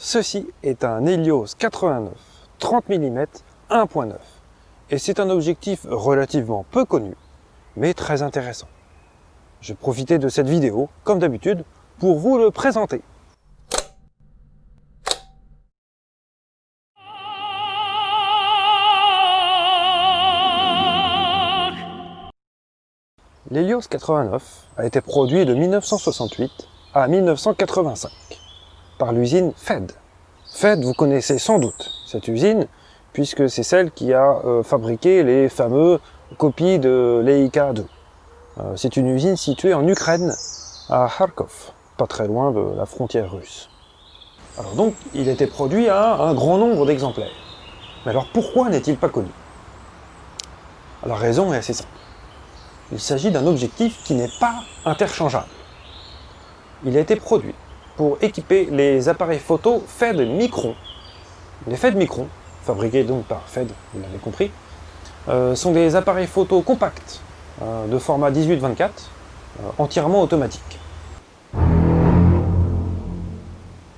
Ceci est un Helios 89 30 mm 1.9 et c'est un objectif relativement peu connu mais très intéressant. Je profitais de cette vidéo, comme d'habitude, pour vous le présenter. L'Helios 89 a été produit de 1968 à 1985 par l'usine Fed. Fed, vous connaissez sans doute cette usine, puisque c'est celle qui a fabriqué les fameux copies de l'EIK 2. C'est une usine située en Ukraine, à Kharkov, pas très loin de la frontière russe. Alors donc, il était produit à un grand nombre d'exemplaires. Mais alors pourquoi n'est-il pas connu? La raison est assez simple. Il s'agit d'un objectif qui n'est pas interchangeable. Il a été produit pour équiper les appareils photo Fed Micron. Les Fed Micron, fabriqués donc par Fed, vous l'avez compris, sont des appareils photo compacts de format 18-24, entièrement automatiques.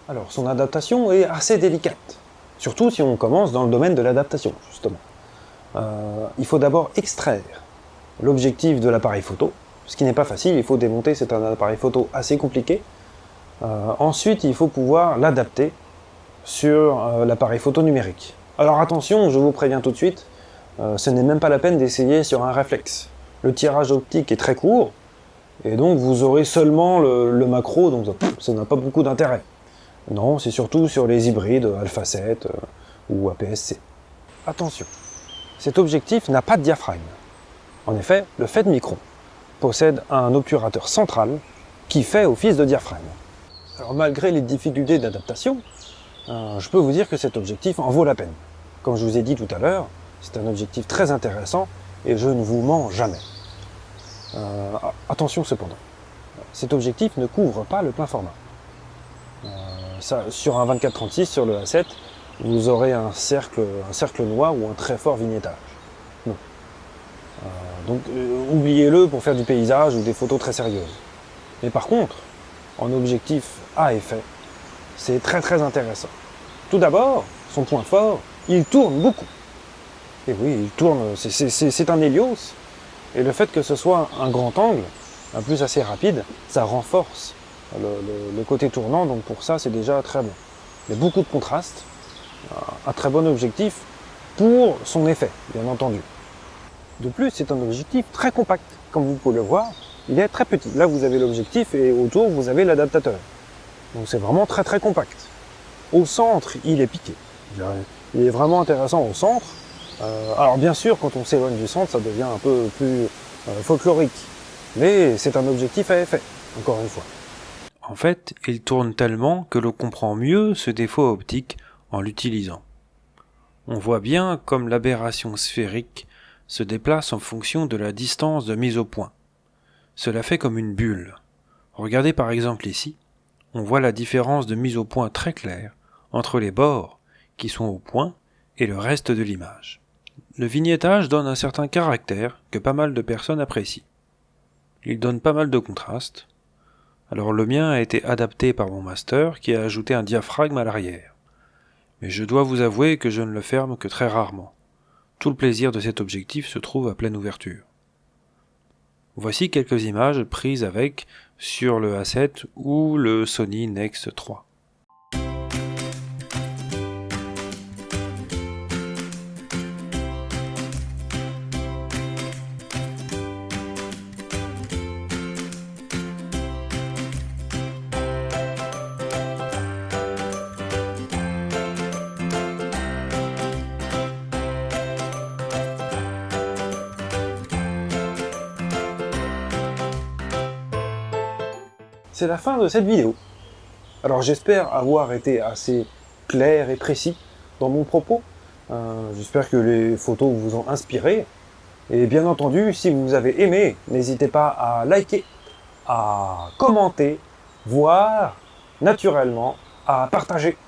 Alors son adaptation est assez délicate, surtout si on commence dans le domaine de l'adaptation, justement. Il faut d'abord extraire l'objectif de l'appareil photo, ce qui n'est pas facile, il faut démonter, c'est un appareil photo assez compliqué. Ensuite, il faut pouvoir l'adapter sur l'appareil photo numérique. Alors attention, je vous préviens tout de suite, ce n'est même pas la peine d'essayer sur un réflexe. Le tirage optique est très court, et donc vous aurez seulement le macro, donc ça n'a pas beaucoup d'intérêt. Non, c'est surtout sur les hybrides Alpha 7 ou APS-C. Attention, cet objectif n'a pas de diaphragme. En effet, le Fed Micron possède un obturateur central qui fait office de diaphragme. Alors malgré les difficultés d'adaptation, je peux vous dire que cet objectif en vaut la peine. Comme je vous ai dit tout à l'heure, c'est un objectif très intéressant et je ne vous mens jamais. Attention cependant, cet objectif ne couvre pas le plein format. Sur un 24-36, sur le A7, vous aurez un cercle noir ou un très fort vignettage. Non. Donc oubliez-le pour faire du paysage ou des photos très sérieuses. Mais par contre, en objectif à effet, c'est très intéressant. Tout d'abord, son point fort, il tourne beaucoup. Et oui, il tourne, c'est un Helios. Et le fait que ce soit un grand angle, en plus assez rapide, ça renforce le côté tournant, donc pour ça c'est déjà très bon. Il y a beaucoup de contraste, un très bon objectif pour son effet, bien entendu. De plus, c'est un objectif très compact. Comme vous pouvez le voir, il est très petit. Là, vous avez l'objectif et autour, vous avez l'adaptateur. Donc c'est vraiment très compact. Au centre, il est piqué. Il est vraiment intéressant au centre. Alors bien sûr, quand on s'éloigne du centre, ça devient un peu plus folklorique. Mais c'est un objectif à effet, encore une fois. En fait, il tourne tellement que l'on comprend mieux ce défaut optique en l'utilisant. On voit bien comme l'aberration sphérique se déplace en fonction de la distance de mise au point. Cela fait comme une bulle. Regardez par exemple ici, on voit la différence de mise au point très claire entre les bords qui sont au point et le reste de l'image. Le vignettage donne un certain caractère que pas mal de personnes apprécient. Il donne pas mal de contraste. Alors le mien a été adapté par mon master qui a ajouté un diaphragme à l'arrière. Mais je dois vous avouer que je ne le ferme que très rarement. Tout le plaisir de cet objectif se trouve à pleine ouverture. Voici quelques images prises avec sur le A7 ou le Sony Nex 3. C'est la fin de cette vidéo. Alors j'espère avoir été assez clair et précis dans mon propos. J'espère que les photos vous ont inspiré. Et bien entendu, si vous avez aimé, n'hésitez pas à liker, à commenter, voire naturellement à partager.